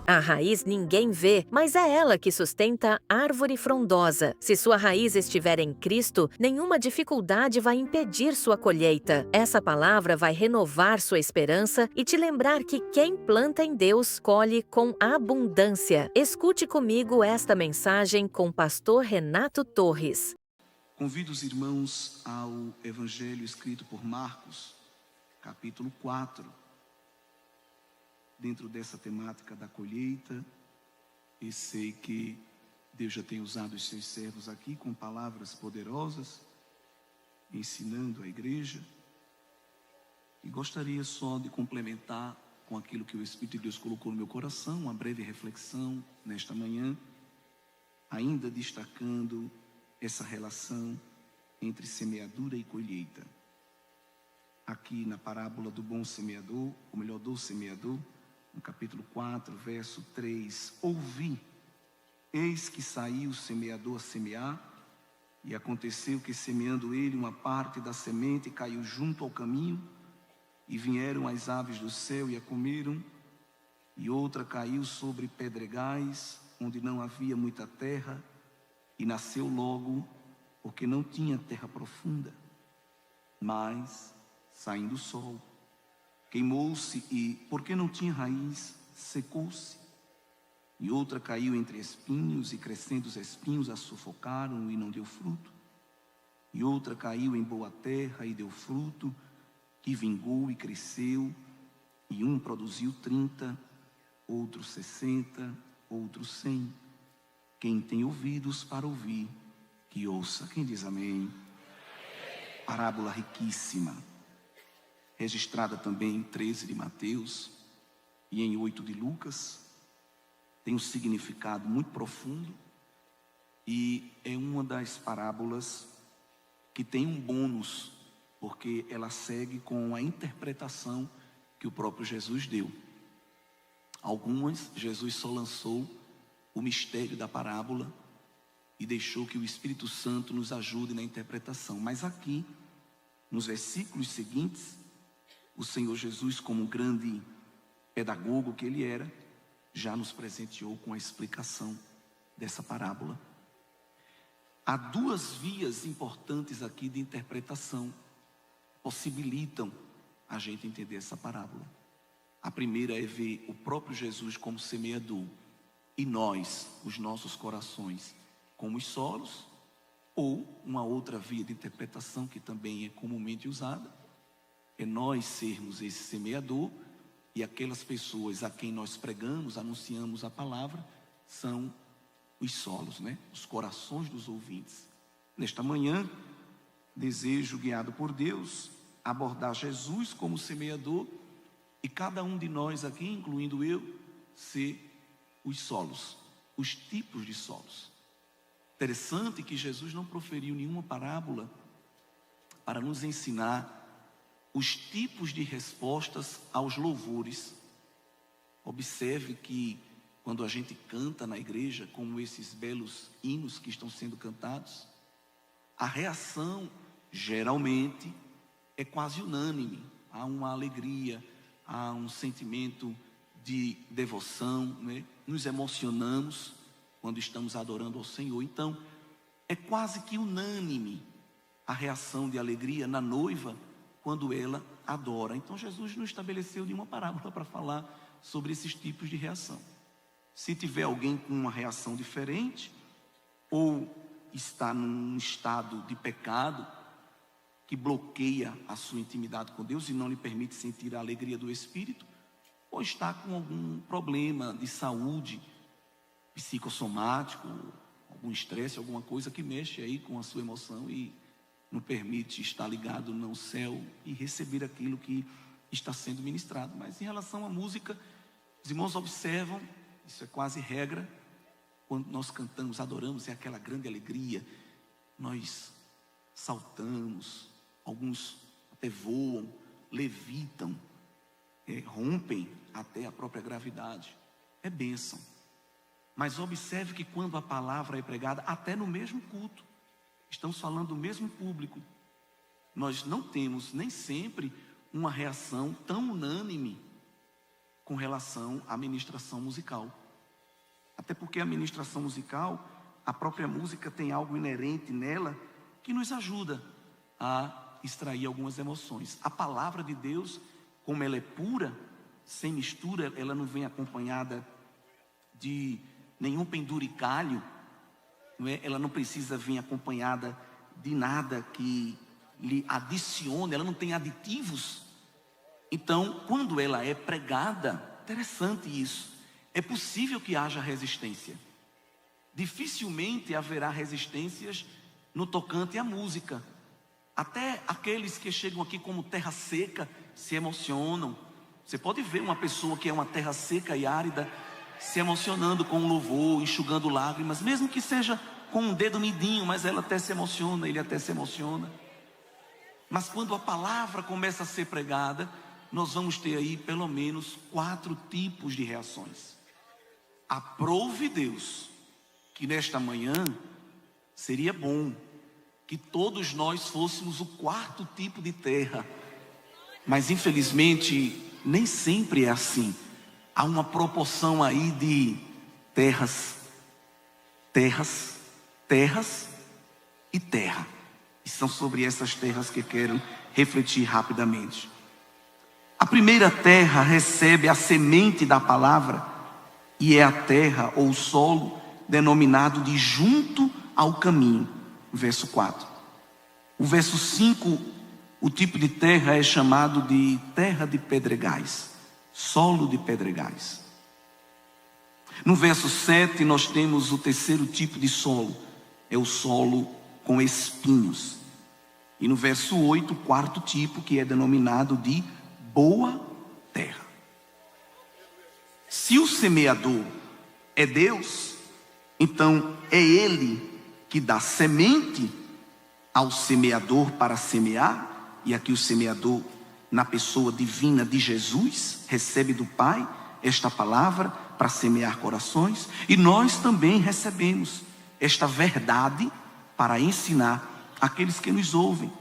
A raiz ninguém vê, mas é ela que sustenta a árvore frondosa. Se sua raiz estiver em Cristo, nenhuma dificuldade vai impedir sua colheita. Essa palavra vai renovar sua esperança e te lembrar que quem planta em Deus colhe com abundância. Escute comigo esta mensagem com o pastor Renato Torres. Convido os irmãos ao Evangelho escrito por Marcos, capítulo 4. Dentro dessa temática da colheita, e sei que Deus já tem usado os seus servos aqui com palavras poderosas, ensinando a igreja. E gostaria só de complementar com aquilo que o Espírito de Deus colocou no meu coração, uma breve reflexão nesta manhã, ainda destacando essa relação entre semeadura e colheita. Aqui na parábola do bom semeador, ou melhor, do semeador, no capítulo 4, verso 3, ouvi, eis que saiu o semeador a semear, e aconteceu que semeando ele uma parte da semente caiu junto ao caminho, e vieram as aves do céu e a comeram, e outra caiu sobre pedregais, onde não havia muita terra, e nasceu logo, porque não tinha terra profunda. Mas, saindo o sol, queimou-se e, porque não tinha raiz, secou-se. E outra caiu entre espinhos, e crescendo os espinhos a sufocaram e não deu fruto. E outra caiu em boa terra e deu fruto, que vingou e cresceu, e um produziu 30, outro 60, outro 100. Quem tem ouvidos para ouvir, que ouça. Quem diz amém? Parábola riquíssima, registrada também em 13 de Mateus e em 8 de Lucas, tem um significado muito profundo e é uma das parábolas que tem um bônus, porque ela segue com a interpretação que o próprio Jesus deu. Algumas, Jesus só lançou o mistério da parábola e deixou que o Espírito Santo nos ajude na interpretação. Mas aqui, nos versículos seguintes, o Senhor Jesus, como grande pedagogo que ele era, já nos presenteou com a explicação dessa parábola. Há duas vias importantes aqui de interpretação, possibilitam a gente entender essa parábola. A primeira é ver o próprio Jesus como semeador, e nós, os nossos corações, como os solos, ou uma outra via de interpretação que também é comumente usada, é nós sermos esse semeador e aquelas pessoas a quem nós pregamos, anunciamos a palavra, são os solos, os corações dos ouvintes. Nesta manhã, desejo, guiado por Deus, abordar Jesus como semeador e cada um de nós aqui, incluindo eu, ser os solos, os tipos de solos. Interessante que Jesus não proferiu nenhuma parábola para nos ensinar os tipos de respostas aos louvores. Observe que quando a gente canta na igreja, como esses belos hinos que estão sendo cantados, a reação geralmente é quase unânime. Há uma alegria, há um sentimento de devoção, Nos emocionamos quando estamos adorando ao Senhor. Então, é quase que unânime a reação de alegria na noiva quando ela adora. Então, Jesus não estabeleceu nenhuma parábola para falar sobre esses tipos de reação. Se tiver alguém com uma reação diferente, ou está num estado de pecado que bloqueia a sua intimidade com Deus e não lhe permite sentir a alegria do Espírito, ou está com algum problema de saúde psicossomático, algum estresse, alguma coisa que mexe aí com a sua emoção e não permite estar ligado no céu e receber aquilo que está sendo ministrado. Mas em relação à música, os irmãos observam, isso é quase regra, quando nós cantamos, adoramos, é aquela grande alegria, nós saltamos, alguns até voam, levitam, rompem até a própria gravidade, é bênção. Mas observe que quando a palavra é pregada, até no mesmo culto, estamos falando do mesmo público, nós não temos nem sempre uma reação tão unânime com relação à ministração musical. Até porque a ministração musical, a própria música tem algo inerente nela que nos ajuda a extrair algumas emoções. A palavra de Deus, como ela é pura, sem mistura, ela não vem acompanhada de nenhum penduricalho, não é? Ela não precisa vir acompanhada de nada que lhe adicione, ela não tem aditivos. Então, quando ela é pregada, interessante isso, é possível que haja resistência. Dificilmente haverá resistências no tocante à música. Até aqueles que chegam aqui como terra seca se emocionam. Você pode ver uma pessoa que é uma terra seca e árida se emocionando com o louvor, enxugando lágrimas, mesmo que seja com um dedo midinho, mas ela até se emociona, ele até se emociona. Mas quando a palavra começa a ser pregada, nós vamos ter aí pelo menos 4 tipos de reações. Aprove Deus que nesta manhã seria bom que todos nós fôssemos o 4º tipo de terra, mas infelizmente nem sempre é assim. Há uma proporção aí de terras e terra. E são sobre essas terras que quero refletir rapidamente. A primeira terra recebe a semente da palavra e é a terra ou o solo denominado de junto ao caminho. Verso 4. O verso 5, o tipo de terra é chamado de terra de pedregais, solo de pedregais. No verso 7 nós temos o terceiro tipo de solo, é o solo com espinhos. E no verso 8, o 4º tipo, que é denominado de boa terra. Se o semeador é Deus, então é Ele que dá semente ao semeador para semear. E aqui o semeador, na pessoa divina de Jesus, recebe do Pai esta palavra para semear corações. E nós também recebemos esta verdade para ensinar aqueles que nos ouvem.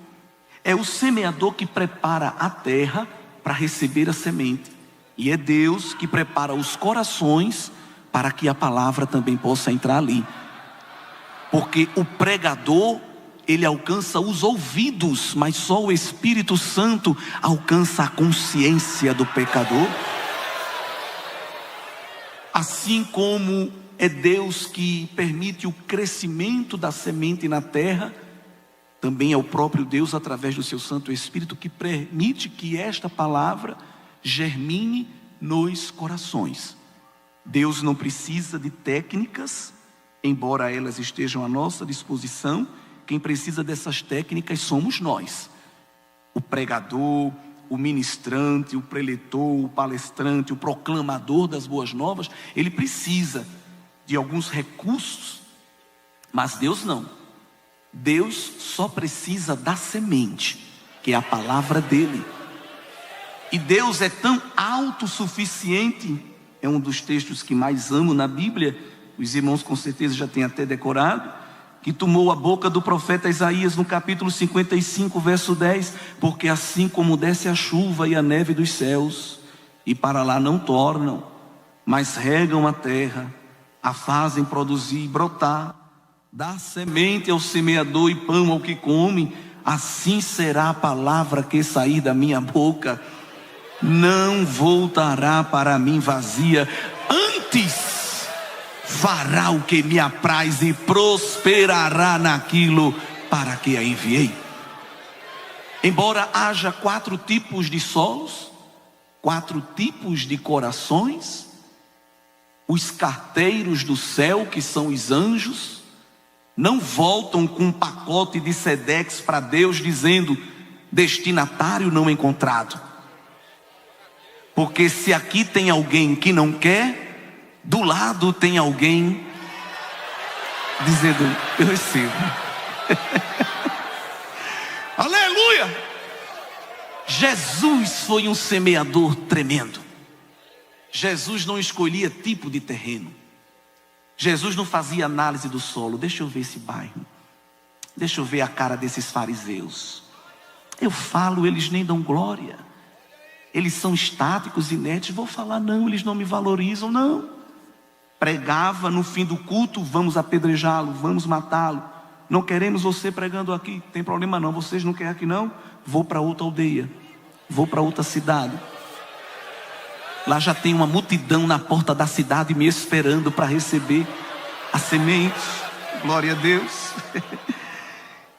É o semeador que prepara a terra para receber a semente. E é Deus que prepara os corações para que a palavra também possa entrar ali. Porque o pregador, ele alcança os ouvidos, mas só o Espírito Santo alcança a consciência do pecador. Assim como é Deus que permite o crescimento da semente na terra, também é o próprio Deus, através do seu Santo Espírito, que permite que esta palavra germine nos corações. Deus não precisa de técnicas, embora elas estejam à nossa disposição. Quem precisa dessas técnicas somos nós. O pregador, o ministrante, o preletor, o palestrante, o proclamador das boas novas, ele precisa de alguns recursos, mas Deus não. Deus só precisa da semente, que é a palavra dele. E Deus é tão autossuficiente, é um dos textos que mais amo na Bíblia, os irmãos com certeza já têm até decorado, que tomou a boca do profeta Isaías no capítulo 55, verso 10, porque assim como desce a chuva e a neve dos céus, e para lá não tornam, mas regam a terra, a fazem produzir e brotar, dá semente ao semeador e pão ao que come, assim será a palavra que sair da minha boca, não voltará para mim vazia, antes fará o que me apraz e prosperará naquilo para que a enviei. Embora haja 4 tipos de solos, 4 tipos de corações, os carteiros do céu, que são os anjos, não voltam com um pacote de Sedex para Deus dizendo destinatário não encontrado. Porque se aqui tem alguém que não quer, do lado tem alguém dizendo, eu recebo. Aleluia! Jesus foi um semeador tremendo. Jesus não escolhia tipo de terreno. Jesus não fazia análise do solo. Deixa eu ver esse bairro. Deixa eu ver a cara desses fariseus. Eu falo, eles nem dão glória. eles são estáticos, inertes. Vou falar, não, eles não me valorizam, não. Pregava no fim do culto, vamos apedrejá-lo, vamos matá-lo. Não queremos você pregando aqui, tem problema não, vocês não querem aqui não? Vou para outra aldeia, vou para outra cidade. Lá já tem uma multidão na porta da cidade me esperando para receber a semente. Glória a Deus.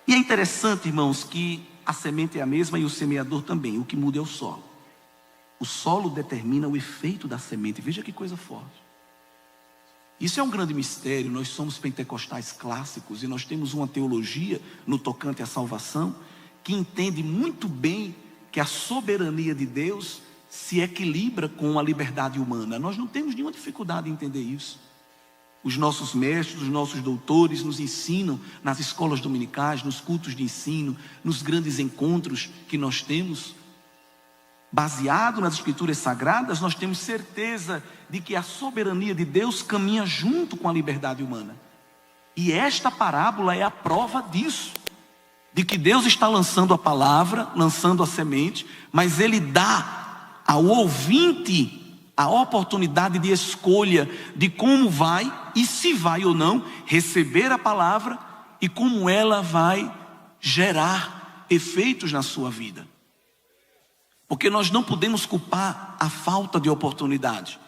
E é interessante, irmãos, que a semente é a mesma e o semeador também. O que muda é o solo. O solo determina o efeito da semente. Veja que coisa forte. Isso é um grande mistério. Nós somos pentecostais clássicos e nós temos uma teologia no tocante à salvação que entende muito bem que a soberania de Deus se equilibra com a liberdade humana. Nós não temos nenhuma dificuldade em entender isso. Os nossos mestres, os nossos doutores nos ensinam nas escolas dominicais, nos cultos de ensino, nos grandes encontros que nós temos. Baseado nas escrituras sagradas, nós temos certeza de que a soberania de Deus caminha junto com a liberdade humana. E esta parábola é a prova disso. De que Deus está lançando a palavra, lançando a semente, mas Ele dá ao ouvinte a oportunidade de escolha de como vai e se vai ou não receber a palavra e como ela vai gerar efeitos na sua vida. Porque nós não podemos culpar a falta de oportunidade.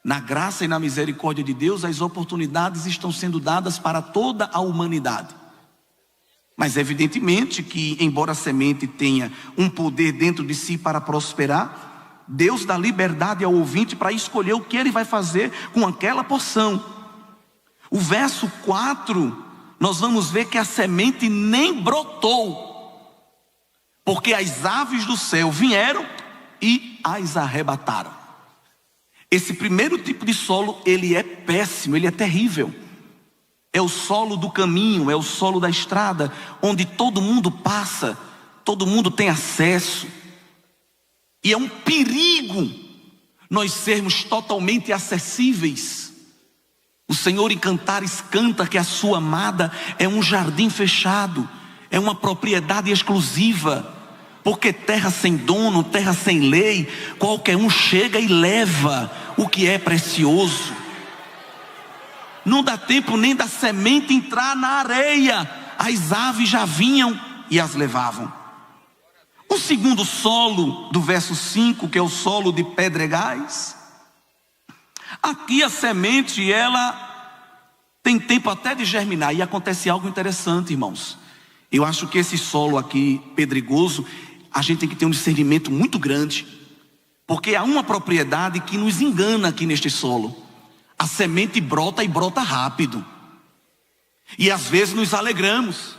Na graça e na misericórdia de Deus, as oportunidades estão sendo dadas para toda a humanidade. Mas evidentemente que, embora a semente tenha um poder dentro de si para prosperar, Deus dá liberdade ao ouvinte para escolher o que ele vai fazer com aquela porção. O verso 4, nós vamos ver que a semente nem brotou, porque as aves do céu vieram e as arrebataram. Esse primeiro tipo de solo, ele é péssimo, ele é terrível. É o solo do caminho, é o solo da estrada, onde todo mundo passa, todo mundo tem acesso. E é um perigo nós sermos totalmente acessíveis. O Senhor em Cantares canta que a sua amada é um jardim fechado, é uma propriedade exclusiva, porque terra sem dono, terra sem lei, qualquer um chega e leva o que é precioso. Não dá tempo nem da semente entrar na areia, as aves já vinham e as levavam. O segundo solo do verso 5, que é o solo de pedregais, aqui a semente, ela tem tempo até de germinar, e acontece algo interessante, irmãos. Eu acho que esse solo aqui, pedregoso, a gente tem que ter um discernimento muito grande, porque há uma propriedade que nos engana aqui neste solo. A semente brota e brota rápido, e às vezes nos alegramos.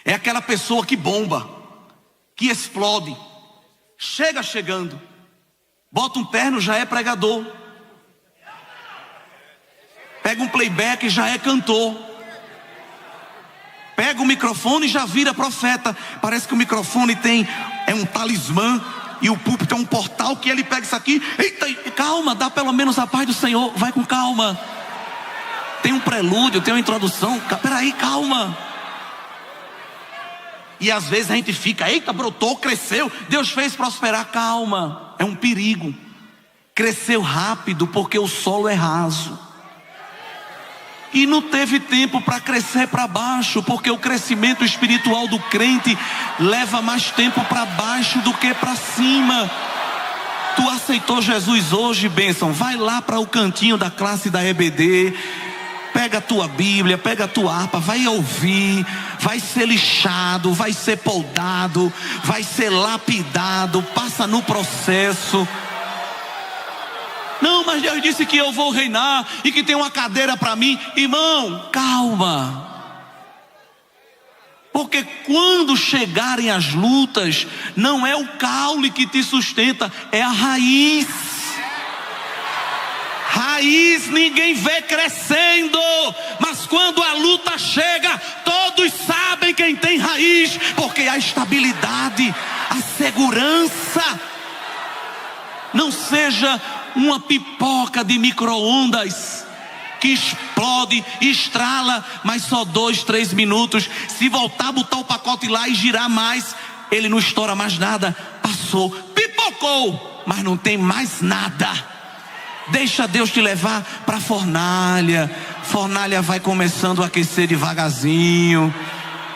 É aquela pessoa que bomba, que explode, chega chegando, bota um terno, já é pregador, pega um playback, já é cantor, pega o microfone e já vira profeta. Parece que o microfone é um talismã, e o púlpito é um portal que ele pega isso aqui. Eita, calma, dá pelo menos a paz do Senhor, vai com calma. Tem um prelúdio, tem uma introdução, peraí, calma. E às vezes a gente fica, eita, brotou, cresceu, Deus fez prosperar. Calma, é um perigo. Cresceu rápido porque o solo é raso. E não teve tempo para crescer para baixo, porque o crescimento espiritual do crente leva mais tempo para baixo do que para cima. Tu aceitou Jesus hoje, bênção, vai lá para o cantinho da classe da EBD, pega a tua Bíblia, pega a tua harpa, vai ouvir, vai ser lixado, vai ser poldado, vai ser lapidado, passa no processo. Não, mas Deus disse que eu vou reinar e que tem uma cadeira para mim. Irmão, calma. Porque quando chegarem as lutas, não é o caule que te sustenta, é a raiz. Raiz ninguém vê crescendo, mas quando a luta chega, todos sabem quem tem raiz, porque a estabilidade, a segurança. Não seja uma pipoca de micro-ondas que explode, estrala, mas só 2, 3 minutos. Se voltar a botar o pacote lá e girar mais, ele não estoura mais nada. Passou. Pipoca! pipocou, mas não tem mais nada. Deixa Deus te levar para a fornalha. Fornalha vai começando a aquecer devagarzinho.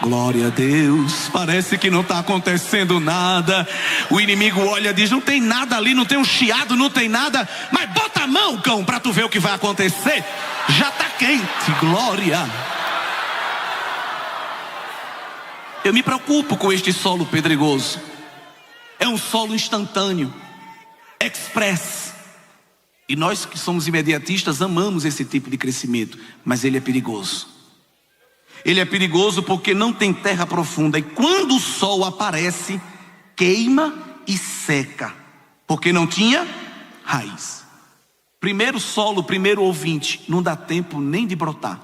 Glória a Deus, parece que não está acontecendo nada. O inimigo olha e diz: não tem nada ali, não tem um chiado, não tem nada. Mas bota a mão, cão, para tu ver o que vai acontecer. Já está quente, glória. Eu me preocupo com este solo pedregoso. É um solo instantâneo, express. E nós que somos imediatistas amamos esse tipo de crescimento, mas ele é perigoso. Ele é perigoso porque não tem terra profunda. E quando o sol aparece, queima e seca, porque não tinha raiz. Primeiro solo, primeiro ouvinte, não dá tempo nem de brotar.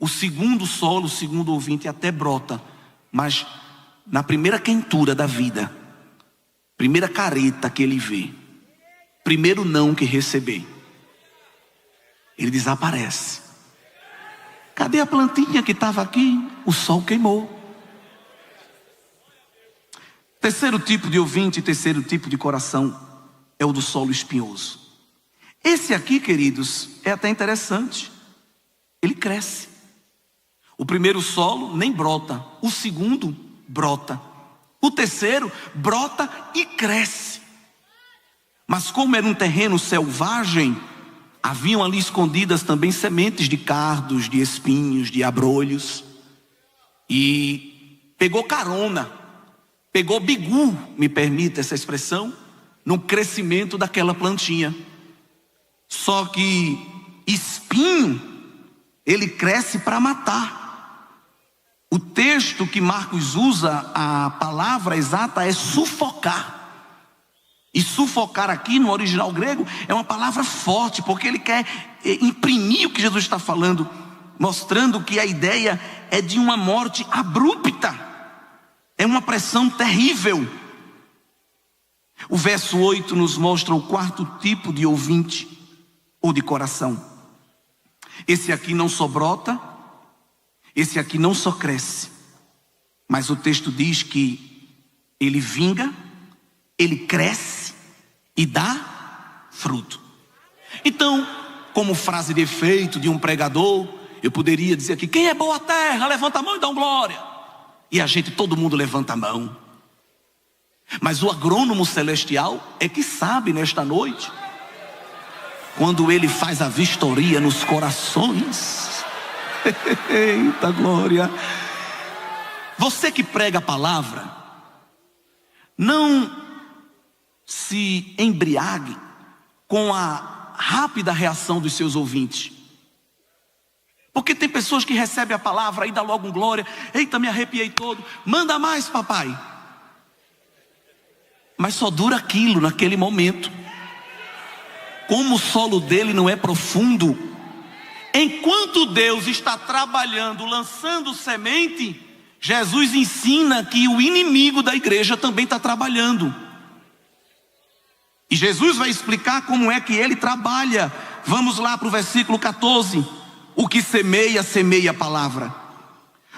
O segundo solo, o segundo ouvinte até brota, mas na primeira quentura da vida, primeira careta que ele vê, primeiro não que receber, ele desaparece. Cadê a plantinha que estava aqui? O sol queimou. Terceiro tipo de ouvinte, terceiro tipo de coração é o do solo espinhoso. Esse aqui, queridos, é até interessante. Ele cresce. O primeiro solo nem brota, o segundo brota, o terceiro brota e cresce. Mas como era um terreno selvagem, haviam ali escondidas também sementes de cardos, de espinhos, de abrolhos. E pegou carona, pegou bigu, me permita essa expressão, no crescimento daquela plantinha. Só que espinho, ele cresce para matar. O texto que Marcos usa, a palavra exata é sufocar. E sufocar aqui no original grego é uma palavra forte, porque ele quer imprimir o que Jesus está falando, mostrando que a ideia é de uma morte abrupta, é uma pressão terrível. O verso 8 nos mostra o quarto tipo de ouvinte ou de coração. Esse aqui não só brota, esse aqui não só cresce, mas o texto diz que ele vinga, ele cresce e dá fruto. Então, como frase de efeito de um pregador, eu poderia dizer aqui: quem é boa terra, levanta a mão e dá um glória. E todo mundo levanta a mão. Mas o agrônomo celestial é que sabe nesta noite, quando ele faz a vistoria nos corações. Eita glória. Você que prega a palavra, não se embriague com a rápida reação dos seus ouvintes. Porque tem pessoas que recebem a palavra e dá logo um glória. Eita, me arrepiei todo. Manda mais, papai. Mas só dura aquilo naquele momento. Como o solo dele não é profundo, enquanto Deus está trabalhando, lançando semente, Jesus ensina que o inimigo da igreja também está trabalhando. E Jesus vai explicar como é que ele trabalha. Vamos lá para o versículo 14. O que semeia, semeia a palavra.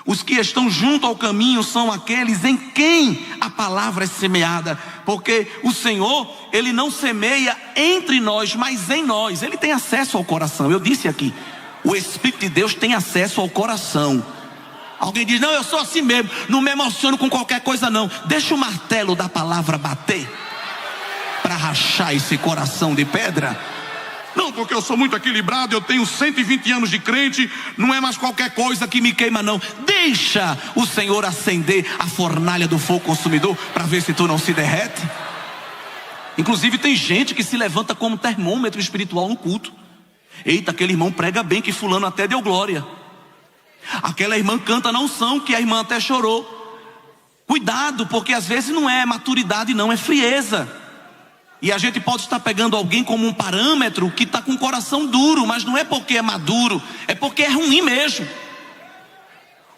Os que estão junto ao caminho são aqueles em quem a palavra é semeada. Porque o Senhor, Ele não semeia entre nós, mas em nós. Ele tem acesso ao coração. Eu disse aqui, o Espírito de Deus tem acesso ao coração. Alguém diz: não, eu sou assim mesmo, não me emociono com qualquer coisa não. Deixa o martelo da palavra bater para rachar esse coração de pedra. Não, porque eu sou muito equilibrado, eu tenho 120 anos de crente, não é mais qualquer coisa que me queima não. Deixa o Senhor acender a fornalha do fogo consumidor para ver se tu não se derrete. Inclusive tem gente que se levanta como termômetro espiritual no culto. Eita, aquele irmão prega bem, que fulano até deu glória. Aquela irmã canta na unção, que a irmã até chorou. Cuidado, porque às vezes não é maturidade não, é frieza. E a gente pode estar pegando alguém como um parâmetro que está com o coração duro, mas não é porque é maduro, é porque é ruim mesmo.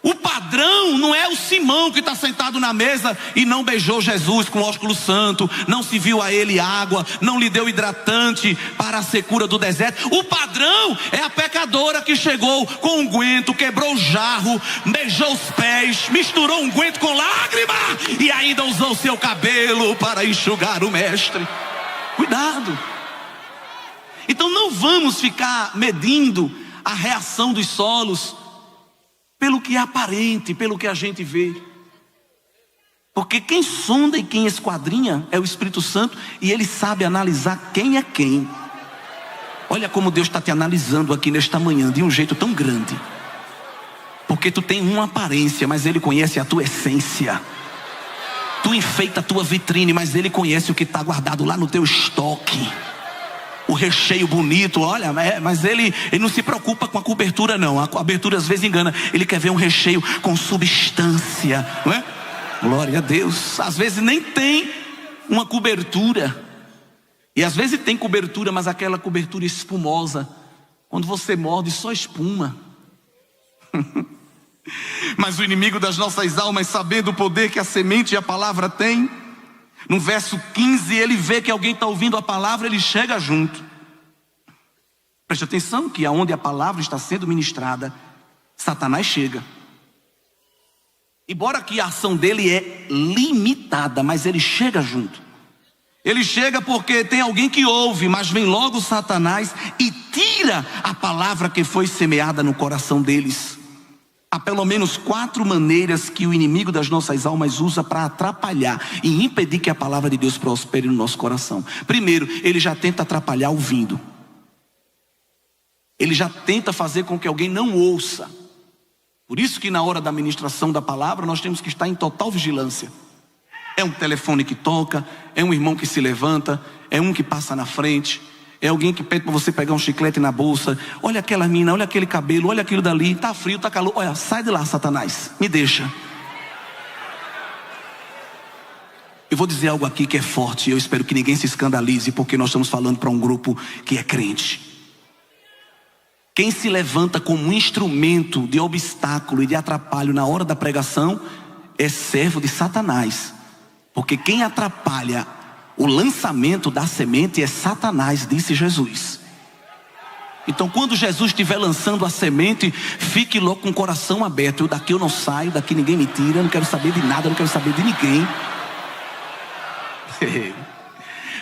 O padrão não é o Simão que está sentado na mesa e não beijou Jesus com ósculo santo, não se viu a ele água, não lhe deu hidratante para a secura do deserto. O padrão é a pecadora que chegou com unguento, quebrou o jarro, beijou os pés, misturou unguento com lágrima e ainda usou o seu cabelo para enxugar o mestre. Cuidado. Então não vamos ficar medindo a reação dos solos pelo que é aparente, pelo que a gente vê. Porque quem sonda e quem esquadrinha é o Espírito Santo, e ele sabe analisar quem é quem. Olha como Deus está te analisando aqui nesta manhã de um jeito tão grande. Porque tu tem uma aparência, mas ele conhece a tua essência. Tu enfeita a tua vitrine, mas ele conhece o que está guardado lá no teu estoque. O recheio bonito, olha, mas ele não se preocupa com a cobertura não. A cobertura às vezes engana. Ele quer ver um recheio com substância, não é? Glória a Deus. Às vezes nem tem uma cobertura. E às vezes tem cobertura, mas aquela cobertura espumosa. Quando você morde, só espuma. Mas o inimigo das nossas almas, sabendo o poder que a semente e a palavra têm, no verso 15, ele vê que alguém está ouvindo a palavra, ele chega junto. Preste atenção que aonde a palavra está sendo ministrada, Satanás chega. Embora que a ação dele é limitada, mas ele chega junto. Ele chega porque tem alguém que ouve, mas vem logo Satanás e tira a palavra que foi semeada no coração deles. Há pelo menos 4 maneiras que o inimigo das nossas almas usa para atrapalhar e impedir que a palavra de Deus prospere no nosso coração. Primeiro, ele já tenta atrapalhar ouvindo. Ele já tenta fazer com que alguém não ouça. Por isso que na hora da ministração da palavra nós temos que estar em total vigilância. É um telefone que toca, é um irmão que se levanta, é um que passa na frente, é alguém que pede para você pegar um chiclete na bolsa. Olha aquela mina, olha aquele cabelo, olha aquilo dali. Tá frio, tá calor. Olha, sai de lá, Satanás. Me deixa. Eu vou dizer algo aqui que é forte. Eu espero que ninguém se escandalize, porque nós estamos falando para um grupo que é crente. Quem se levanta como um instrumento de obstáculo e de atrapalho na hora da pregação é servo de Satanás. Porque quem atrapalha o lançamento da semente é Satanás, disse Jesus. Então quando Jesus estiver lançando a semente, fique logo com o coração aberto. Daqui eu não saio, daqui ninguém me tira, eu não quero saber de nada, eu não quero saber de ninguém.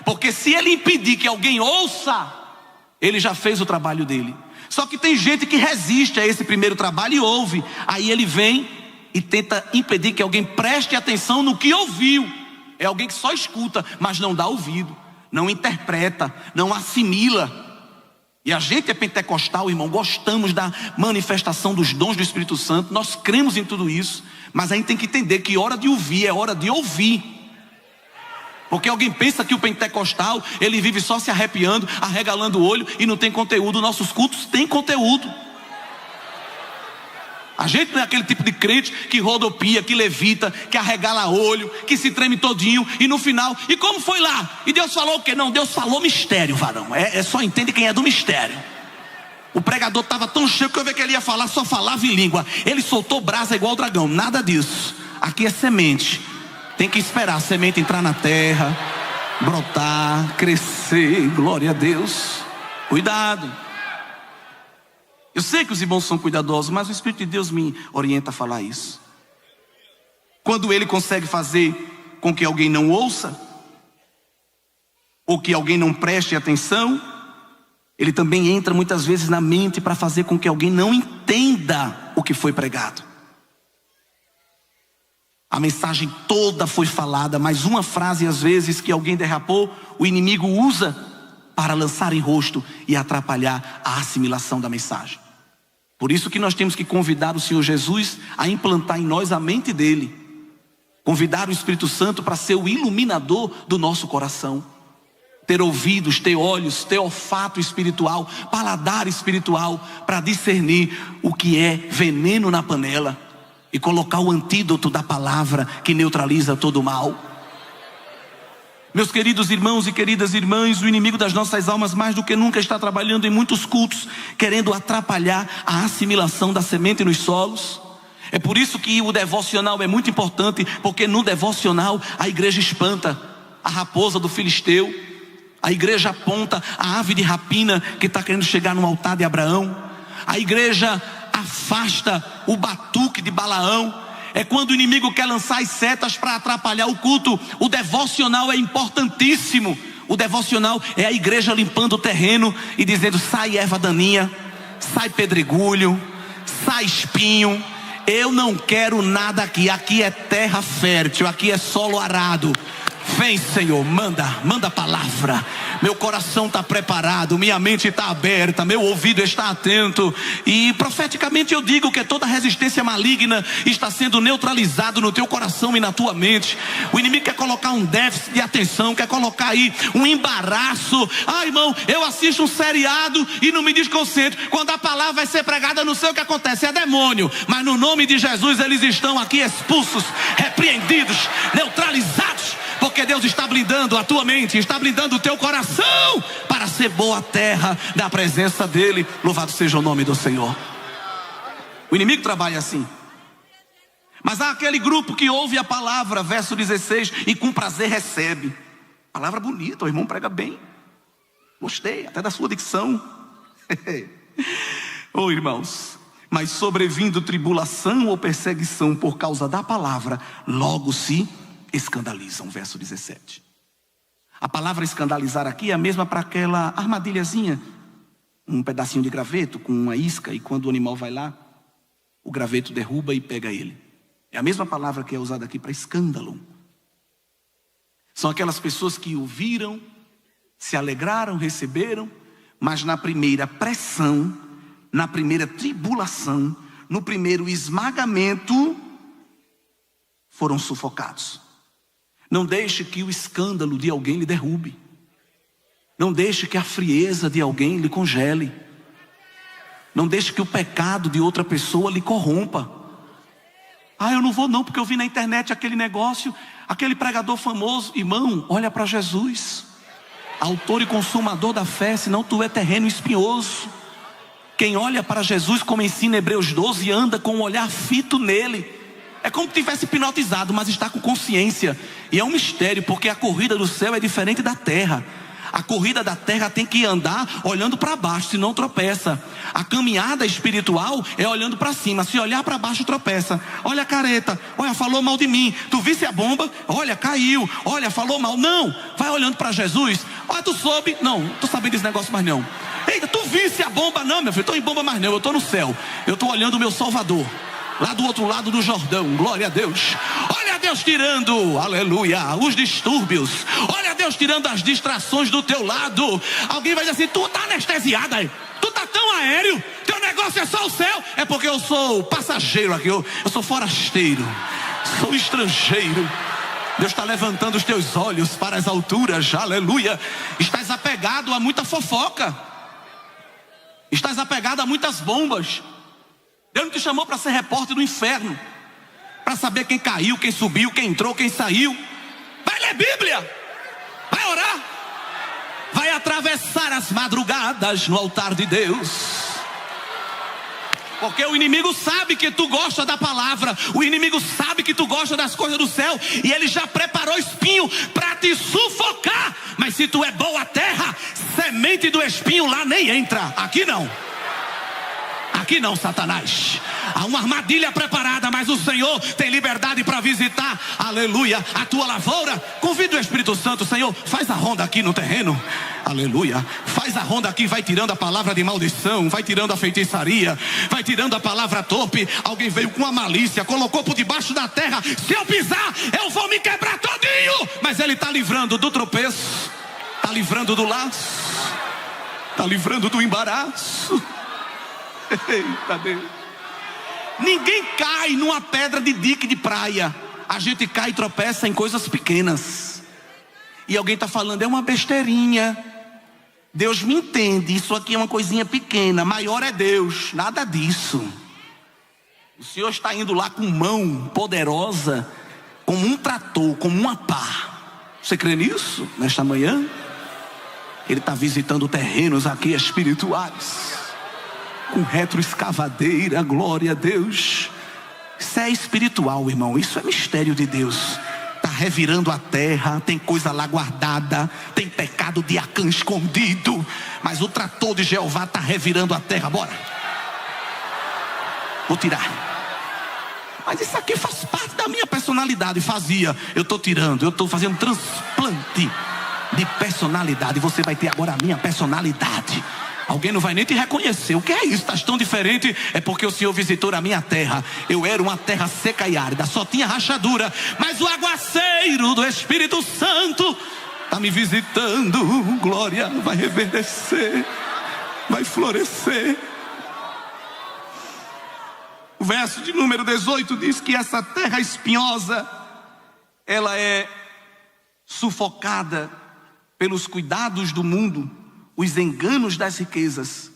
Porque se ele impedir que alguém ouça, ele já fez o trabalho dele. Só que tem gente que resiste a esse primeiro trabalho e ouve. Aí ele vem e tenta impedir que alguém preste atenção no que ouviu. É alguém que só escuta, mas não dá ouvido, não interpreta, não assimila. E a gente é pentecostal, irmão, gostamos da manifestação dos dons do Espírito Santo, nós cremos em tudo isso, mas a gente tem que entender que hora de ouvir é hora de ouvir. Porque alguém pensa que o pentecostal, ele vive só se arrepiando, arregalando o olho e não tem conteúdo. Nossos cultos têm conteúdo. A gente não é aquele tipo de crente que rodopia, que levita, que arregala olho, que se treme todinho e no final, e como foi lá? E Deus falou o quê? Não, Deus falou mistério, varão. Só entende quem é do mistério. O pregador estava tão cheio que eu vi que ele ia falar, só falava em língua. Ele soltou brasa igual o dragão, nada disso. Aqui é semente. Tem que esperar a semente entrar na terra, brotar, crescer, glória a Deus. Cuidado. Eu sei que os irmãos são cuidadosos, mas o Espírito de Deus me orienta a falar isso. Quando ele consegue fazer com que alguém não ouça, ou que alguém não preste atenção, ele também entra muitas vezes na mente para fazer com que alguém não entenda o que foi pregado. A mensagem toda foi falada, mas uma frase às vezes que alguém derrapou, o inimigo usa para lançar em rosto e atrapalhar a assimilação da mensagem. Por isso que nós temos que convidar o Senhor Jesus a implantar em nós a mente dele. Convidar o Espírito Santo para ser o iluminador do nosso coração. Ter ouvidos, ter olhos, ter olfato espiritual, paladar espiritual, para discernir o que é veneno na panela e colocar o antídoto da palavra que neutraliza todo o mal. Meus queridos irmãos e queridas irmãs, o inimigo das nossas almas mais do que nunca está trabalhando em muitos cultos, querendo atrapalhar a assimilação da semente nos solos. É por isso que o devocional é muito importante, porque no devocional a igreja espanta a raposa do filisteu, a igreja aponta a ave de rapina que está querendo chegar no altar de Abraão, a igreja afasta o batuque de Balaão. É quando o inimigo quer lançar as setas para atrapalhar o culto. O devocional é importantíssimo. O devocional é a igreja limpando o terreno e dizendo: sai erva daninha, sai pedregulho, sai espinho. Eu não quero nada aqui. Aqui é terra fértil, aqui é solo arado. Vem, Senhor, manda a palavra. Meu coração está preparado, minha mente está aberta, meu ouvido está atento. E profeticamente eu digo que toda resistência maligna está sendo neutralizado no teu coração e na tua mente. O inimigo quer colocar um déficit de atenção, quer colocar aí um embaraço. Ah, irmão, eu assisto um seriado e não me desconcentro. Quando a palavra vai ser pregada, não sei o que acontece, é demônio. Mas no nome de Jesus eles estão aqui expulsos, repreendidos, neutralizados. Porque Deus está blindando a tua mente, está blindando o teu coração para ser boa terra da presença dEle. Louvado seja o nome do Senhor. O inimigo trabalha assim. Mas há aquele grupo que ouve a palavra, verso 16, e com prazer recebe. Palavra bonita, o irmão prega bem. Gostei, até da sua dicção. Oh, irmãos, mas sobrevindo tribulação ou perseguição por causa da palavra, logo se escandalizam, verso 17. A palavra escandalizar aqui é a mesma para aquela armadilhazinha, um pedacinho de graveto com uma isca, e quando o animal vai lá, o graveto derruba e pega ele. É a mesma palavra que é usada aqui para escândalo. São aquelas pessoas que ouviram, se alegraram, receberam, mas na primeira pressão, na primeira tribulação, no primeiro esmagamento, foram sufocados. Não deixe que o escândalo de alguém lhe derrube. Não deixe que a frieza de alguém lhe congele. Não deixe que o pecado de outra pessoa lhe corrompa. Ah, eu não vou não, porque eu vi na internet aquele negócio, aquele pregador famoso. Irmão, olha para Jesus, autor e consumador da fé, senão tu é terreno espinhoso. Quem olha para Jesus, como ensina Hebreus 12, anda com um olhar fito nele. É como se tivesse hipnotizado, mas está com consciência. E é um mistério, porque a corrida do céu é diferente da terra. A corrida da terra tem que andar olhando para baixo, senão tropeça. A caminhada espiritual é olhando para cima. Se olhar para baixo, tropeça. Olha a careta, olha, falou mal de mim. Tu visse a bomba, olha, caiu. Olha, falou mal. Não, vai olhando para Jesus. Olha, tu soube. Não, tô sabendo desse negócio mais não. Eita, tu visse a bomba. Não, meu filho, estou em bomba mais não. Eu estou no céu, eu estou olhando o meu Salvador, lá do outro lado do Jordão. Glória a Deus. Olha Deus tirando, aleluia, os distúrbios. Olha Deus tirando as distrações do teu lado. Alguém vai dizer assim: tu tá anestesiada aí, tu tá tão aéreo, teu negócio é só o céu. É porque eu sou passageiro aqui, eu sou forasteiro, sou estrangeiro. Deus está levantando os teus olhos para as alturas, aleluia. Estás apegado a muita fofoca, estás apegado a muitas bombas. Deus não te chamou para ser repórter do inferno, para saber quem caiu, quem subiu, quem entrou, quem saiu. Vai ler Bíblia, vai orar, vai atravessar as madrugadas no altar de Deus. Porque o inimigo sabe que tu gosta da palavra, o inimigo sabe que tu gosta das coisas do céu, e ele já preparou espinho para te sufocar. Mas se tu é boa terra, semente do espinho lá nem entra. Aqui não. Aqui não, Satanás. Há uma armadilha preparada, mas o Senhor tem liberdade para visitar, aleluia, a tua lavoura. Convida o Espírito Santo: Senhor, faz a ronda aqui no terreno, aleluia. Faz a ronda aqui, vai tirando a palavra de maldição, vai tirando a feitiçaria, vai tirando a palavra torpe. Alguém veio com a malícia, colocou por debaixo da terra. Se eu pisar, eu vou me quebrar todinho. Mas ele está livrando do tropeço, está livrando do laço, está livrando do embaraço. Eita Deus. Ninguém cai numa pedra de dique de praia. A gente cai e tropeça em coisas pequenas. E alguém está falando: é uma besteirinha. Deus me entende, isso aqui é uma coisinha pequena, maior é Deus. Nada disso. O Senhor está indo lá com mão poderosa, como um trator, como uma pá. Você crê nisso nesta manhã? Ele está visitando terrenos aqui espirituais, com retroescavadeira, glória a Deus. Isso é espiritual, irmão. Isso é mistério de Deus. Está revirando a terra, tem coisa lá guardada, tem pecado de Acã escondido, mas o trator de Jeová está revirando a terra. Bora. Vou tirar. Mas isso aqui faz parte da minha personalidade. Fazia, eu estou tirando, eu estou fazendo transplante de personalidade. Você vai ter agora a minha personalidade. Alguém não vai nem te reconhecer. O que é isso? Estás tão diferente? É porque o Senhor visitou a minha terra. Eu era uma terra seca e árida, só tinha rachadura, mas o aguaceiro do Espírito Santo está me visitando. Glória vai reverdecer, vai florescer. O verso de número 18 diz que essa terra espinhosa, ela é sufocada pelos cuidados do mundo, os enganos das riquezas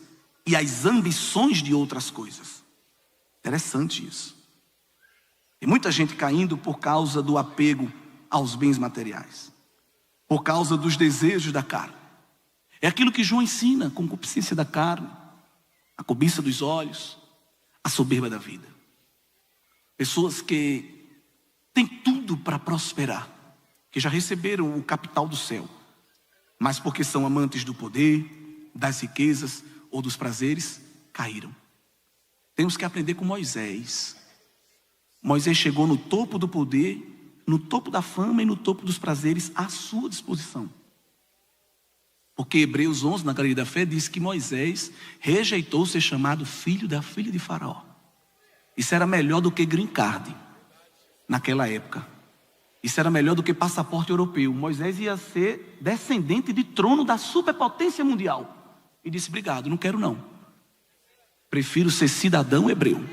e as ambições de outras coisas. Interessante isso. Tem muita gente caindo por causa do apego aos bens materiais, por causa dos desejos da carne. É aquilo que João ensina: concupiscência da carne, a cobiça dos olhos, a soberba da vida. Pessoas que têm tudo para prosperar, que já receberam o capital do céu, mas porque são amantes do poder, das riquezas ou dos prazeres, caíram. Temos que aprender com Moisés. Moisés chegou no topo do poder, no topo da fama e no topo dos prazeres à sua disposição. Porque Hebreus 11, na galeria da fé, diz que Moisés rejeitou ser chamado filho da filha de Faraó. Isso era melhor do que green card naquela época. Isso era melhor do que passaporte europeu. Moisés ia ser descendente de trono da superpotência mundial. E disse: obrigado, não quero não. Prefiro ser cidadão hebreu.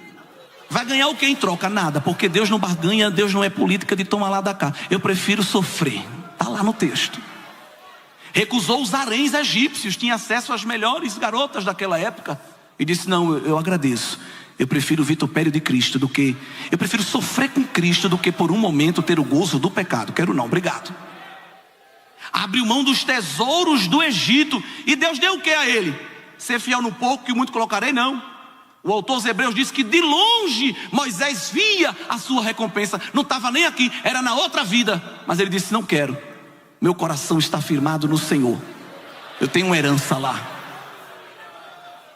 Vai ganhar o que em troca? Nada, porque Deus não barganha, Deus não é política de tomar lá da cá. Eu prefiro sofrer. Está lá no texto. Recusou os haréns egípcios, tinha acesso às melhores garotas daquela época. E disse: não, eu agradeço. Eu prefiro o vitupério de Cristo do que... Eu prefiro sofrer com Cristo do que por um momento ter o gozo do pecado. Quero não, obrigado. Abriu mão dos tesouros do Egito. E Deus deu o que a ele? Ser fiel no pouco, que muito colocarei, não. O autor aos Hebreus diz que de longe Moisés via a sua recompensa. Não estava nem aqui, era na outra vida. Mas ele disse: não quero. Meu coração está firmado no Senhor. Eu tenho uma herança lá.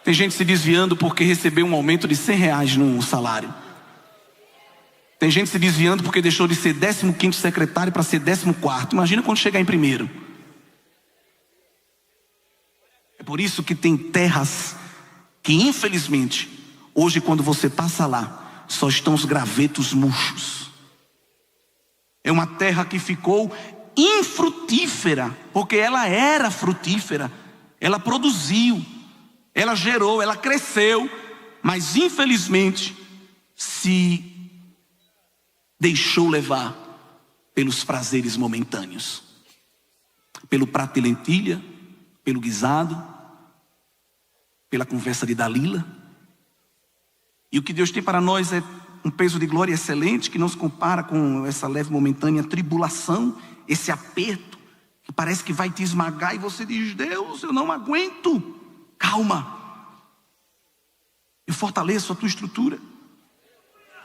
Tem gente se desviando porque recebeu um aumento de R$100 no salário. Tem gente se desviando porque deixou de ser 15º secretário para ser 14º. Imagina quando chegar em primeiro. É por isso que tem terras que, infelizmente, hoje quando você passa lá, só estão os gravetos murchos. É uma terra que ficou infrutífera, porque ela era frutífera. Ela produziu, ela gerou, ela cresceu, mas infelizmente se deixou levar pelos prazeres momentâneos, pelo prato de lentilha, pelo guisado, pela conversa de Dalila. E o que Deus tem para nós é um peso de glória excelente, que não se compara com essa leve momentânea tribulação, esse aperto que parece que vai te esmagar e você diz: Deus, eu não aguento. Calma, eu fortaleço a tua estrutura,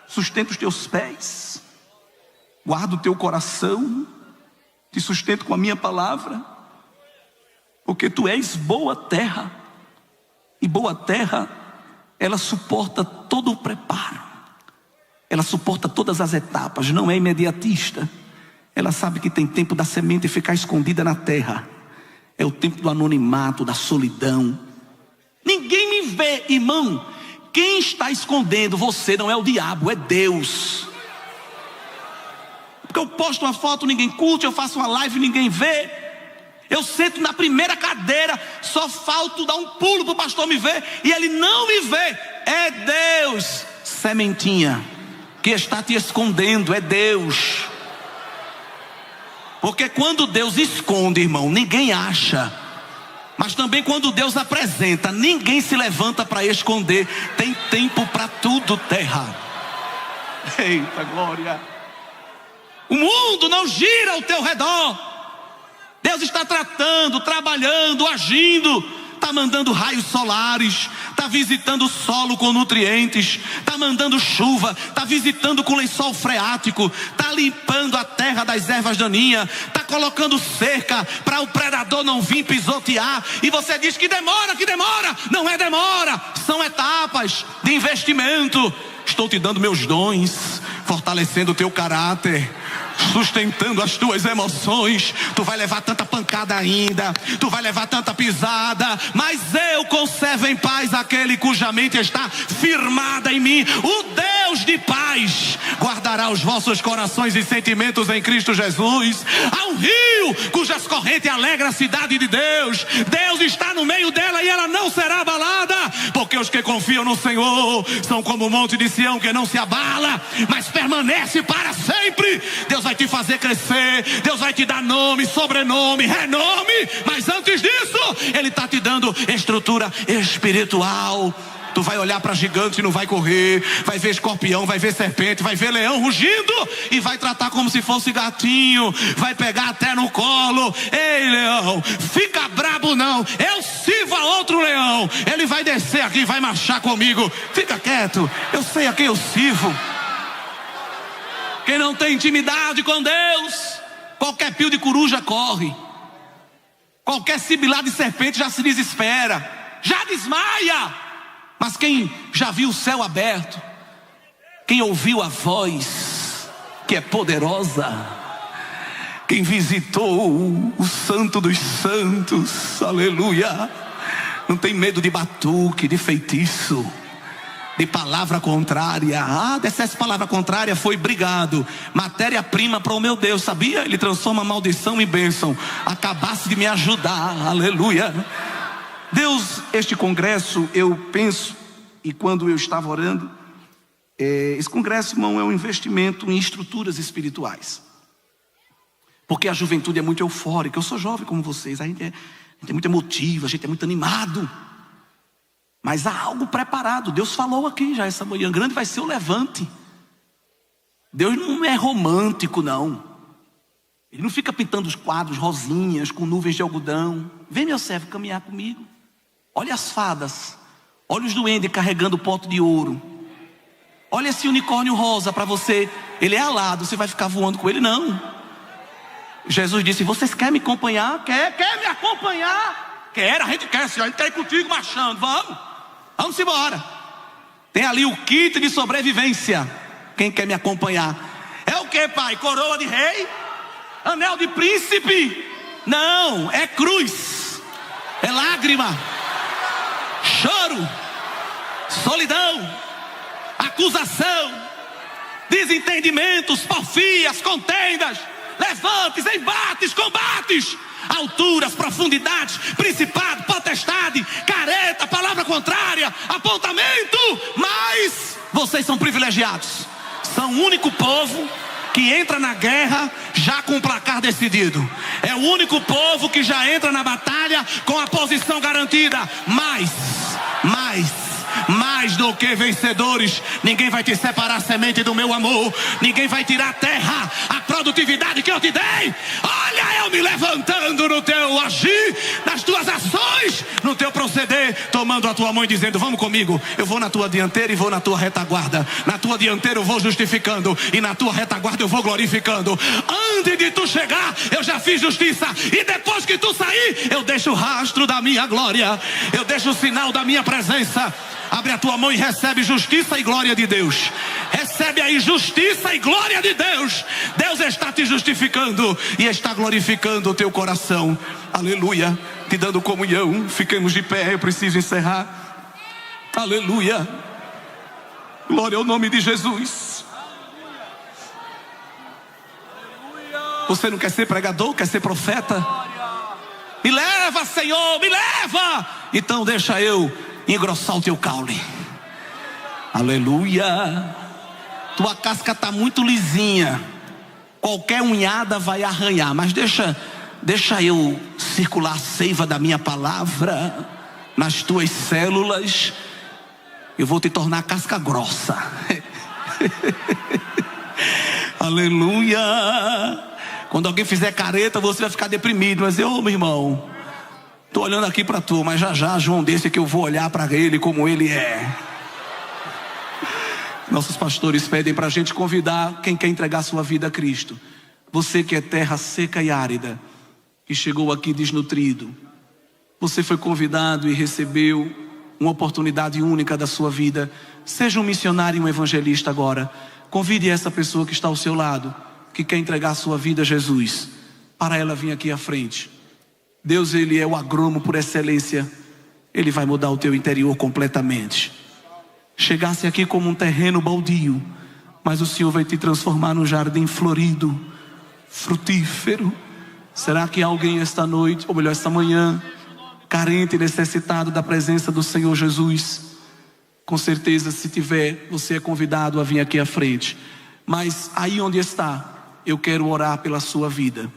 sustento os teus pés, guardo o teu coração, te sustento com a minha palavra, porque tu és boa terra, e boa terra, ela suporta todo o preparo, ela suporta todas as etapas, não é imediatista. Ela sabe que tem tempo da semente ficar escondida na terra, é o tempo do anonimato, da solidão. Ninguém me vê, irmão. Quem está escondendo você não é o diabo, é Deus. Porque eu posto uma foto, ninguém curte. Eu faço uma live, ninguém vê. Eu sento na primeira cadeira, só falto dar um pulo para o pastor me ver, e ele não me vê. É Deus, sementinha, que está te escondendo. É Deus. Porque quando Deus esconde, irmão, ninguém acha. Mas também quando Deus apresenta, ninguém se levanta para esconder. Tem tempo para tudo, terra. Eita glória. O mundo não gira ao teu redor. Deus está tratando, trabalhando, agindo. está mandando raios solares, está visitando o solo com nutrientes, está mandando chuva, está visitando com lençol freático, está limpando a terra das ervas daninhas, está colocando cerca para o predador não vir pisotear. E você diz que demora, não é demora, são etapas de investimento. Estou te dando meus dons, fortalecendo o teu caráter, sustentando as tuas emoções. Tu vai levar tanta pancada ainda, tu vai levar tanta pisada, mas eu conservo em paz aquele cuja mente está firmada em mim. O Deus de paz guardará os vossos corações e sentimentos em Cristo Jesus. Há um rio cujas correntes alegram a cidade de Deus. Deus está no meio dela e ela não será abalada, porque os que confiam no Senhor são como o monte de Sião, que não se abala, mas permanece para sempre. Deus vai te fazer crescer, Deus vai te dar nome, sobrenome, renome, mas antes disso, Ele está te dando estrutura espiritual. Tu vai olhar para gigante e não vai correr, vai ver escorpião, vai ver serpente, vai ver leão rugindo e vai tratar como se fosse gatinho, vai pegar até no colo. Ei, leão, fica brabo não, eu sirvo a outro leão, ele vai descer aqui, vai marchar comigo. Fica quieto, eu sei a quem eu sirvo. Quem não tem intimidade com Deus, qualquer pio de coruja corre, qualquer sibilar de serpente já se desespera, já desmaia. Mas quem já viu o céu aberto, quem ouviu a voz que é poderosa, quem visitou o Santo dos Santos, aleluia, não tem medo de batuque, de feitiço, de palavra contrária. Dessa palavra contrária foi brigado, matéria-prima para o meu Deus, sabia? Ele transforma maldição em bênção. Acabasse de me ajudar, aleluia. Deus, este congresso, eu penso, e quando eu estava orando, esse congresso, irmão, é um investimento em estruturas espirituais. Porque a juventude é muito eufórica. Eu sou jovem como vocês, a gente é muito emotivo, a gente é muito animado. Mas há algo preparado. Deus falou aqui já essa manhã, grande vai ser o levante. Deus não é romântico, não. Ele não fica pintando os quadros rosinhas com nuvens de algodão. Vem, meu servo, caminhar comigo. Olha as fadas, olha os duendes carregando o pote de ouro. Olha esse unicórnio rosa para você. Ele é alado, você vai ficar voando com ele? Não. Jesus disse, vocês querem me acompanhar? Quer me acompanhar? Quer, a gente quer, senhor, a gente quer ir contigo marchando. Vamos embora. Tem ali o kit de sobrevivência. Quem quer me acompanhar? É o que, pai? Coroa de rei? Anel de príncipe? Não, é cruz, é lágrima, choro, solidão, acusação, desentendimentos, porfias, contendas, levantes, embates, combates, alturas, profundidades, principado, potestade, careta, palavra contrária, apontamento. Mas vocês são privilegiados, são o único povo que entra na guerra já com o placar decidido. É o único povo que já entra na batalha com a posição garantida. Mais do que vencedores. Ninguém vai te separar a semente do meu amor. Ninguém vai tirar a terra, a produtividade que eu te dei. Olha eu me levantando no teu agir, nas tuas ações, no teu proceder, tomando a tua mão e dizendo, vamos comigo, eu vou na tua dianteira e vou na tua retaguarda. Na tua dianteira eu vou justificando e na tua retaguarda eu vou glorificando. Antes de tu chegar eu já fiz justiça, e depois que tu sair eu deixo o rastro da minha glória, eu deixo o sinal da minha presença. Abre a tua mão e recebe justiça e glória de Deus. Recebe aí justiça e glória de Deus. Deus está te justificando e está glorificando o teu coração. Aleluia. Te dando comunhão. Fiquemos de pé, eu preciso encerrar. Aleluia. Glória ao nome de Jesus. Você não quer ser pregador, quer ser profeta? Me leva, Senhor, me leva. Então deixa eu engrossar o teu caule. Aleluia. Tua casca está muito lisinha, qualquer unhada vai arranhar, mas deixa eu circular a seiva da minha palavra nas tuas células. Eu vou te tornar casca grossa. Aleluia. Quando alguém fizer careta, você vai ficar deprimido, mas meu irmão, Estou olhando aqui para tu, mas já João desse que eu vou olhar para ele como ele é. Nossos pastores pedem para a gente convidar quem quer entregar sua vida a Cristo. Você que é terra seca e árida, que chegou aqui desnutrido. Você foi convidado e recebeu uma oportunidade única da sua vida. Seja um missionário e um evangelista agora. Convide essa pessoa que está ao seu lado, que quer entregar sua vida a Jesus, para ela vir aqui à frente. Deus, Ele é o agrônomo por excelência. Ele vai mudar o teu interior completamente. Chegasse aqui como um terreno baldio, mas o Senhor vai te transformar num jardim florido, frutífero. Será que alguém esta noite, ou melhor, esta manhã, carente e necessitado da presença do Senhor Jesus? Com certeza, se tiver, você é convidado a vir aqui à frente. Mas aí onde está, eu quero orar pela sua vida.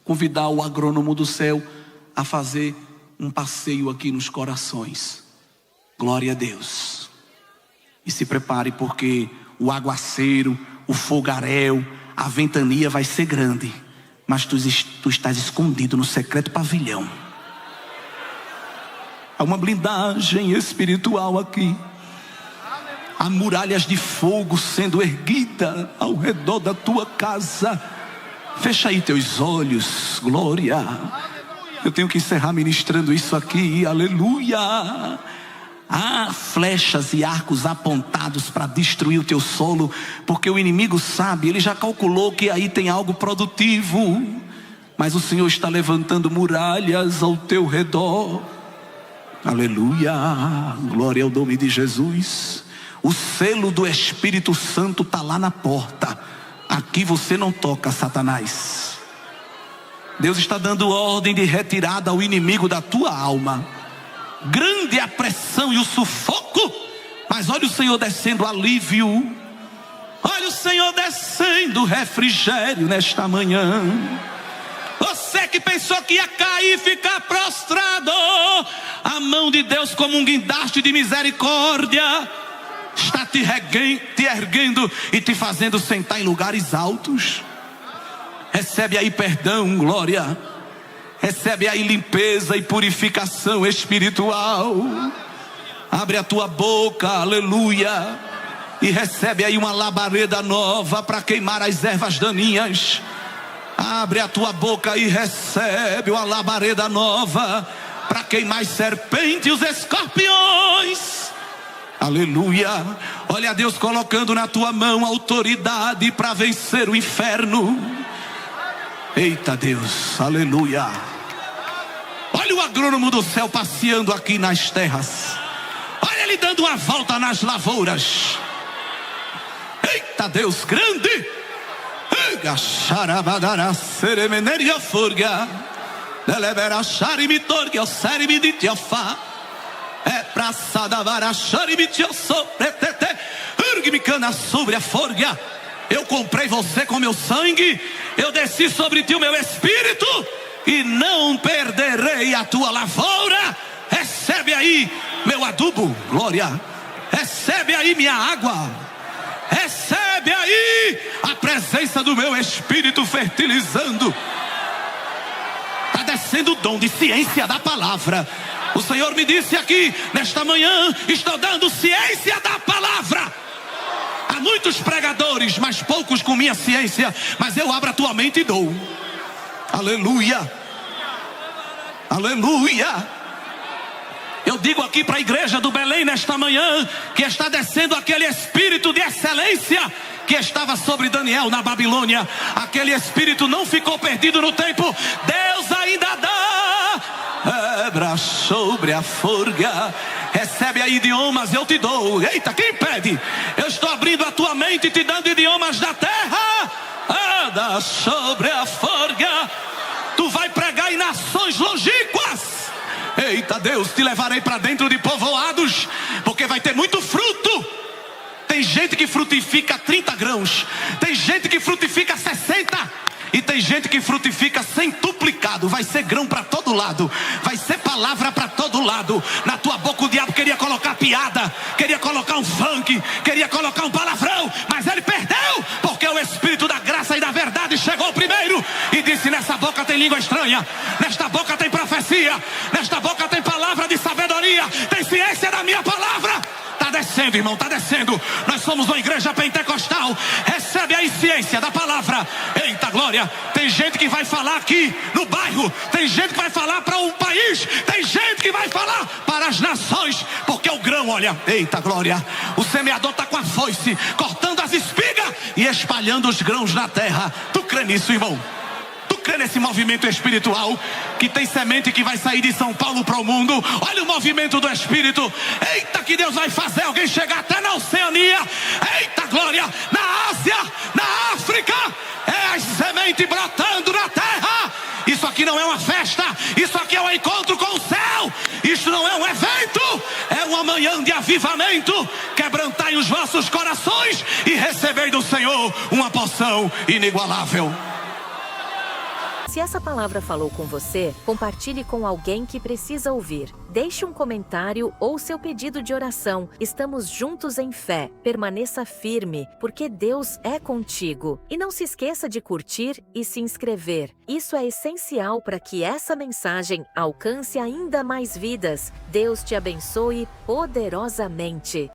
Convidar o agrônomo do céu a fazer um passeio aqui nos corações. Glória a Deus. E se prepare, porque o aguaceiro, o fogaréu, a ventania vai ser grande. Mas tu estás escondido no secreto pavilhão. Há uma blindagem espiritual aqui. Há muralhas de fogo sendo erguidas ao redor da tua casa. Fecha aí teus olhos, glória. Eu tenho que encerrar ministrando isso aqui, aleluia. Há flechas e arcos apontados para destruir o teu solo, porque o inimigo sabe, ele já calculou que aí tem algo produtivo. Mas o Senhor está levantando muralhas ao teu redor. Aleluia, glória ao nome de Jesus. O selo do Espírito Santo está lá na porta. Aqui você não toca, Satanás. Deus está dando ordem de retirada ao inimigo da tua alma. Grande é a pressão e o sufoco, mas olha o Senhor descendo alívio. Olha o Senhor descendo refrigério nesta manhã. Você que pensou que ia cair e ficar prostrado, a mão de Deus como um guindaste de misericórdia está te erguendo e te fazendo sentar em lugares altos. Recebe aí perdão, glória. Recebe aí limpeza e purificação espiritual. Abre a tua boca, aleluia. E recebe aí uma labareda nova para queimar as ervas daninhas. Abre a tua boca e recebe uma labareda nova para queimar as serpentes e os escorpiões. Aleluia. Olha Deus colocando na tua mão autoridade para vencer o inferno. Eita Deus, aleluia. Olha o agrônomo do céu passeando aqui nas terras. Olha ele dando uma volta nas lavouras. Eita Deus grande. É praçada sobre a forga. Eu comprei você com meu sangue. Eu desci sobre ti o meu espírito e não perderei a tua lavoura. Recebe aí meu adubo, glória. Recebe aí minha água. Recebe aí a presença do meu espírito fertilizando. Está descendo o dom de ciência da palavra. O Senhor me disse aqui nesta manhã: estou dando ciência da palavra. Há muitos pregadores, mas poucos com minha ciência. Mas eu abro a tua mente e dou. Aleluia. Aleluia. Eu digo aqui para a igreja do Belém nesta manhã que está descendo aquele espírito de excelência que estava sobre Daniel na Babilônia. Aquele espírito não ficou perdido no tempo. Deus ainda dá. Ebra sobre a forga. Recebe aí idiomas, eu te dou. Eita, quem pede? Eu estou abrindo a tua mente e te dando idiomas da terra. Anda sobre a forga. Tu vai pregar em nações longínquas. Eita Deus, te levarei para dentro de povoados, porque vai ter muito fruto. Tem gente que frutifica 30 grãos, tem gente que frutifica 60, e tem gente que frutifica centuplicado. Vai ser grão para todo lado, vai ser palavra para todo lado. Na tua boca o diabo queria colocar piada, queria colocar um funk, queria colocar um palavrão, mas ele perdeu, porque o Espírito da graça e da verdade chegou primeiro. e disse: nessa boca tem língua estranha, nesta boca tem profecia, nesta boca tem palavra de sabedoria, tem ciência da minha palavra. Está descendo, irmão, está descendo. Nós somos uma igreja pentecostal. Recebe aí ciência da palavra. Eita glória. Tem gente que vai falar aqui no bairro. Tem gente que vai falar para um país. Tem gente que vai falar para as nações. Porque o grão, olha, eita glória. O semeador está com a foice, cortando as espigas e espalhando os grãos na terra. Tu crê nisso, irmão? Crê nesse movimento espiritual que tem semente que vai sair de São Paulo para o mundo? Olha o movimento do Espírito. Eita, que Deus vai fazer alguém chegar até na Oceania. Eita glória, na Ásia, na África. É a semente brotando na terra. Isso aqui não é uma festa, isso aqui é um encontro com o céu. Isso não é um evento, é uma manhã de avivamento. Quebrantai os vossos corações e recebei do Senhor uma porção inigualável. Se essa palavra falou com você, compartilhe com alguém que precisa ouvir. Deixe um comentário ou seu pedido de oração. Estamos juntos em fé. Permaneça firme, porque Deus é contigo. E não se esqueça de curtir e se inscrever. Isso é essencial para que essa mensagem alcance ainda mais vidas. Deus te abençoe poderosamente.